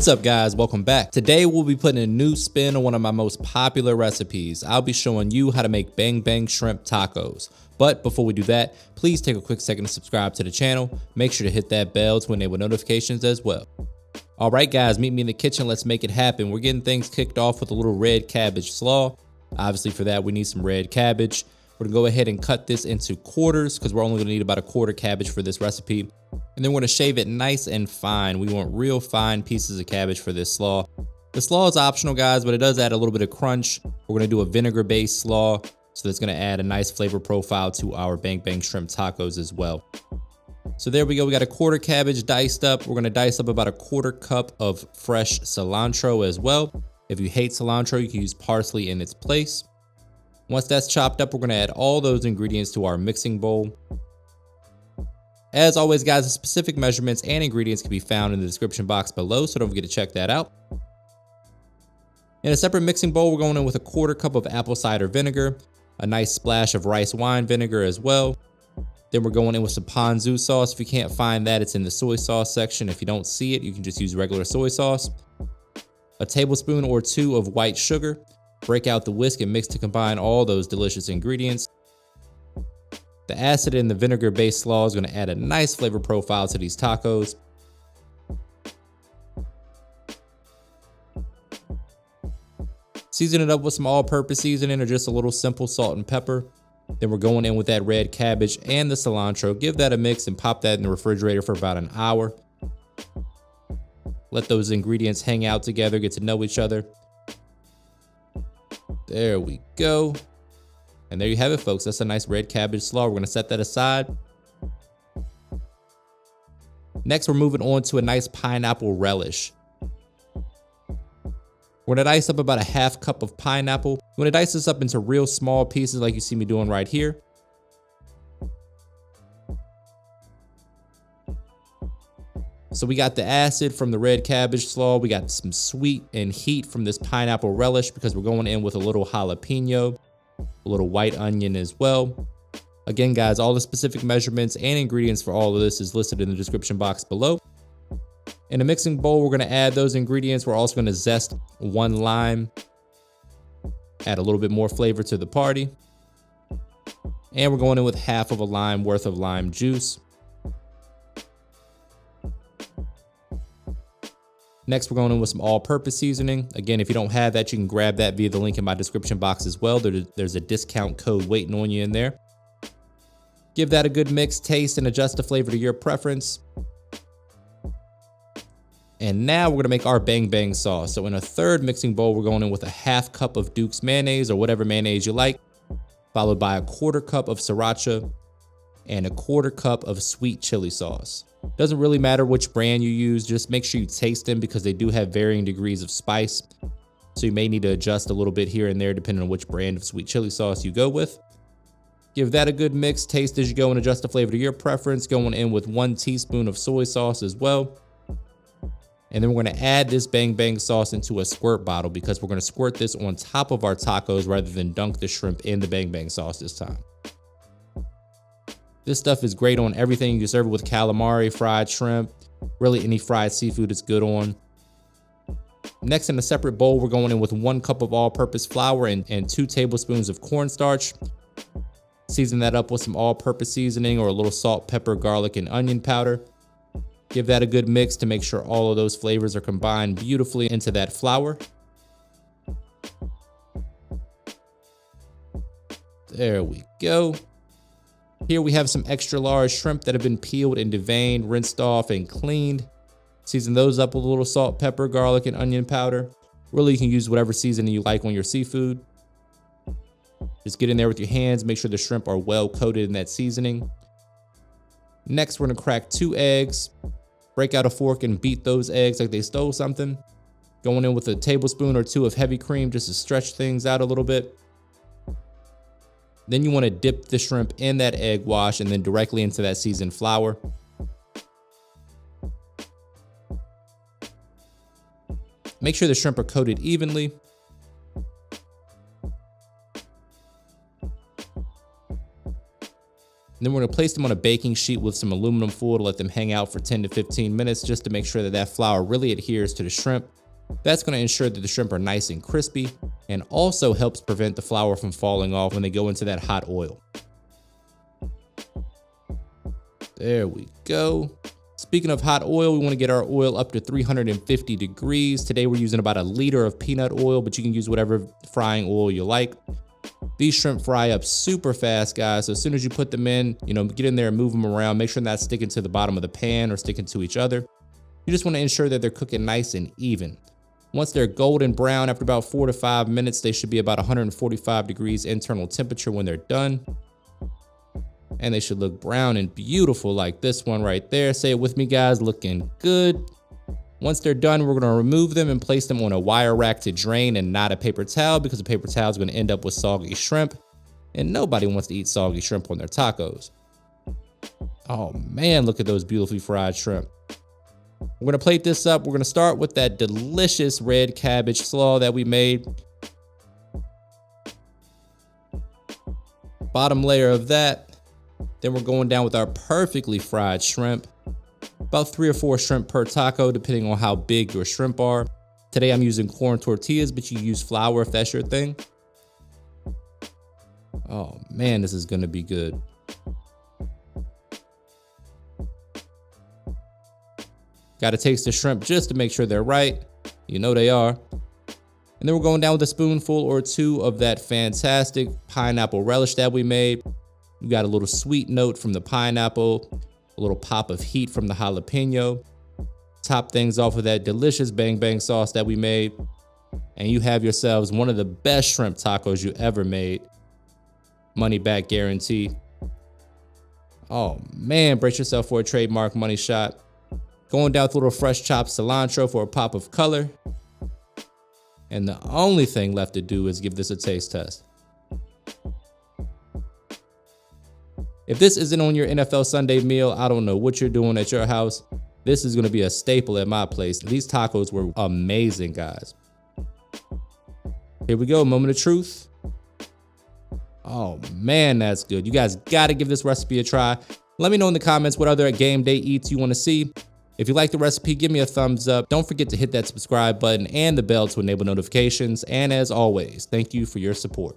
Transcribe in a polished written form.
What's up guys, welcome back. Today we'll be putting a new spin on one of my most popular recipes. I'll be showing you how to make bang bang shrimp tacos. But before we do that, please take a quick second to subscribe to the channel. Make sure to hit that bell to enable notifications as well. Alright guys, meet me in the kitchen, let's make it happen. We're getting things kicked off with a little red cabbage slaw. Obviously for that we need some red cabbage. We're gonna go ahead and cut this into quarters because we're only gonna need about a quarter cabbage for this recipe. And then we're gonna shave it nice and fine. We want real fine pieces of cabbage for this slaw. The slaw is optional guys, but it does add a little bit of crunch. We're gonna do a vinegar based slaw, so that's gonna add a nice flavor profile to our bang bang shrimp tacos as well. So there we go, we got a quarter cabbage diced up. We're gonna dice up about a quarter cup of fresh cilantro as well. If you hate cilantro, you can use parsley in its place. Once that's chopped up, we're gonna add all those ingredients to our mixing bowl. As always guys, the specific measurements and ingredients can be found in the description box below, so don't forget to check that out. In a separate mixing bowl, we're going in with a quarter cup of apple cider vinegar, a nice splash of rice wine vinegar as well. Then we're going in with some ponzu sauce. If you can't find that, it's in the soy sauce section. If you don't see it, you can just use regular soy sauce. A tablespoon or two of white sugar. Break out the whisk and mix to combine all those delicious ingredients. The acid in the vinegar based slaw is going to add a nice flavor profile to these tacos. Season it up with some all-purpose seasoning or just a little simple salt and pepper. Then we're going in with that red cabbage and the cilantro. Give that a mix and pop that in the refrigerator for about an hour. Let those ingredients hang out together, get to know each other. There we go. And there you have it, folks. That's a nice red cabbage slaw. We're going to set that aside. Next, we're moving on to a nice pineapple relish. We're going to dice up about a half cup of pineapple. We're going to dice this up into real small pieces like you see me doing right here. So we got the acid from the red cabbage slaw. We got some sweet and heat from this pineapple relish because we're going in with a little jalapeno, a little white onion as well. Again, guys, all the specific measurements and ingredients for all of this is listed in the description box below. In a mixing bowl, we're going to add those ingredients. We're also going to zest one lime, add a little bit more flavor to the party. And we're going in with half of a lime worth of lime juice. Next, we're going in with some all-purpose seasoning. Again, if you don't have that, you can grab that via the link in my description box as well. There's a discount code waiting on you in there. Give that a good mix, taste, and adjust the flavor to your preference. And now we're gonna make our bang bang sauce. So in a third mixing bowl, we're going in with a half cup of Duke's mayonnaise or whatever mayonnaise you like, followed by a quarter cup of sriracha and a quarter cup of sweet chili sauce. Doesn't really matter which brand you use, just make sure you taste them because they do have varying degrees of spice. So you may need to adjust a little bit here and there depending on which brand of sweet chili sauce you go with. Give that a good mix, taste as you go and adjust the flavor to your preference. Going in with 1 teaspoon of soy sauce as well. And then we're gonna add this bang bang sauce into a squirt bottle because we're gonna squirt this on top of our tacos rather than dunk the shrimp in the bang bang sauce this time. This stuff is great on everything. You can serve it with calamari, fried shrimp, really any fried seafood it's good on. Next, in a separate bowl, we're going in with 1 cup of all-purpose flour and 2 tablespoons of cornstarch. Season that up with some all-purpose seasoning or a little salt, pepper, garlic, and onion powder. Give that a good mix to make sure all of those flavors are combined beautifully into that flour. There we go. Here we have some extra large shrimp that have been peeled and deveined, rinsed off, and cleaned. Season those up with a little salt, pepper, garlic, and onion powder. Really, you can use whatever seasoning you like on your seafood. Just get in there with your hands, make sure the shrimp are well coated in that seasoning. Next, we're gonna crack 2 eggs. Break out a fork and beat those eggs like they stole something. Going in with a tablespoon or 2 of heavy cream just to stretch things out a little bit. Then you want to dip the shrimp in that egg wash and then directly into that seasoned flour. Make sure the shrimp are coated evenly. And then we're gonna place them on a baking sheet with some aluminum foil to let them hang out for 10 to 15 minutes just to make sure that that flour really adheres to the shrimp. That's gonna ensure that the shrimp are nice and crispy and also helps prevent the flour from falling off when they go into that hot oil. There we go. Speaking of hot oil, we wanna get our oil up to 350 degrees. Today we're using about 1 liter of peanut oil, but you can use whatever frying oil you like. These shrimp fry up super fast, guys. So as soon as you put them in, get in there and move them around. Make sure they're not sticking to the bottom of the pan or sticking to each other. You just want to ensure that they're cooking nice and even. Once they're golden brown, after about 4 to 5 minutes, they should be about 145 degrees internal temperature when they're done. And they should look brown and beautiful like this one right there. Say it with me, guys, looking good. Once they're done, we're gonna remove them and place them on a wire rack to drain and not a paper towel, because a paper towel is gonna end up with soggy shrimp. And nobody wants to eat soggy shrimp on their tacos. Oh man, look at those beautifully fried shrimp. We're gonna plate this up. We're gonna start with that delicious red cabbage slaw that we made. Bottom layer of that. Then we're going down with our perfectly fried shrimp. About 3 or 4 shrimp per taco, depending on how big your shrimp are. Today I'm using corn tortillas, but you use flour if that's your thing. Oh man, this is gonna be good. Gotta taste the shrimp just to make sure they're right. You know they are. And then we're going down with a spoonful or 2 of that fantastic pineapple relish that we made. You got a little sweet note from the pineapple, a little pop of heat from the jalapeno. Top things off with that delicious bang bang sauce that we made. And you have yourselves one of the best shrimp tacos you ever made. Money back guarantee. Oh man, brace yourself for a trademark money shot. Going down with a little fresh chopped cilantro for a pop of color. And the only thing left to do is give this a taste test. If this isn't on your NFL Sunday meal, I don't know what you're doing at your house. This is gonna be a staple at my place. These tacos were amazing, guys. Here we go, moment of truth. Oh man, that's good. You guys gotta give this recipe a try. Let me know in the comments what other game day eats you wanna see. If you like the recipe, give me a thumbs up. Don't forget to hit that subscribe button and the bell to enable notifications. And as always, thank you for your support.